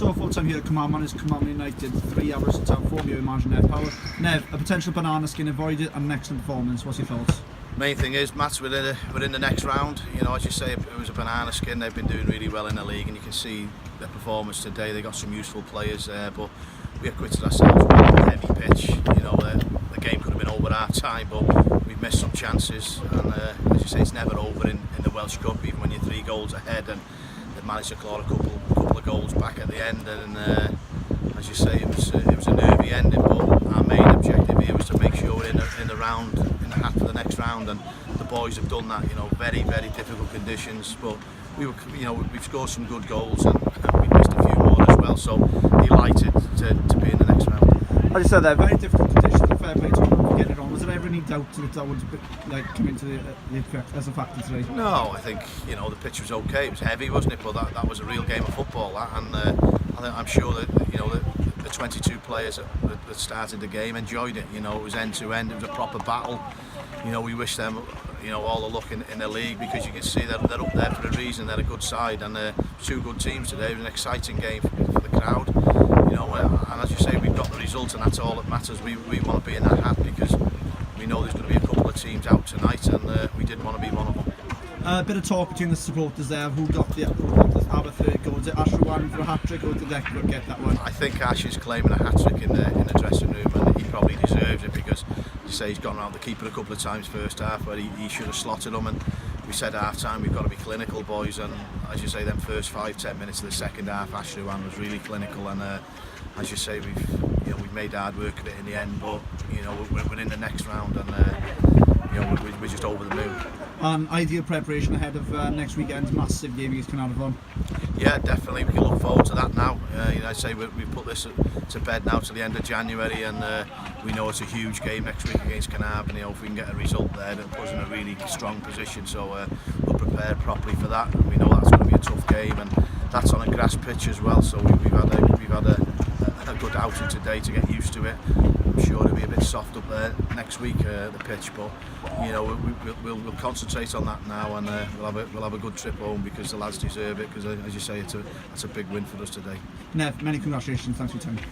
So full time here at Carmarthen is Carmarthen United, 3 hours in top form, you imagine their power. Nev, a potential banana skin avoided and an excellent performance, what's your thoughts? Main thing is, Matt's within the next round. You know, as you say, it was a banana skin. They've been doing really well in the league, and you can see their performance today. They got some useful players there, but we acquitted ourselves with a heavy pitch. You know, the game could have been over half time, but we've missed some chances. And as you say, it's never over in the Welsh Cup, even when you're 3 goals ahead, and they've managed to claw a couple of goals back at the end. And as you say, it was a nervy ending, but our main objective here was to make sure we're in the round, in the hat for the next round, and the boys have done that. You know, very difficult conditions, but we've scored some good goals, and we missed a few more as well. So delighted to be in the next round. As you said, they're very difficult conditions. A fair play to them for getting it on. Was there ever any doubt that would come into the effect as a factor today? No, I think the pitch was okay. It was heavy, wasn't it? But that was a real game of football. I'm sure that the 22 players that started the game enjoyed it. You know, it was end to end. It was a proper battle. You know, we wish them all the luck in the league, because you can see they're up there for a reason. They're a good side, and 2 good teams today. It was an exciting game for the crowd. You know, and as you say, we've got the result, and that's all that matters. We want to be in that hat because we know there's going to be a couple of teams out tonight, and we didn't want to be one of them. A bit of talk between the supporters there. Who got our third goal? Was it Ashrawan for a hat-trick, or did they get that one? I think Ash is claiming a hat-trick in the dressing room, and he probably deserves it, because you say he's gone around the keeper a couple of times first half where he should have slotted him. And we said at half time we've got to be clinical, boys, and as you say, them first 5-10 minutes of the second half, Ashrawan was really clinical, and as you say, we've made hard work of it in the end, but we're in the next round, and we're just over the moon. Ideal preparation ahead of next weekend's massive game against Carnarvon. Yeah, definitely. We can look forward to that now. I say we put this to bed now to the end of January, and we know it's a huge game next week against Carnarvon. If we can get a result there, that puts us in a really strong position. So we'll prepare properly for that. We know that's going to be a tough game, and that's on a grass pitch as well. So we've had a good outing today to get used to it. I'm sure it'll be a bit soft up there next week, the pitch, but we'll concentrate on that now, and we'll have a good trip home, because the lads deserve it, because as you say, it's a big win for us today. Nev, many congratulations, thanks for your time.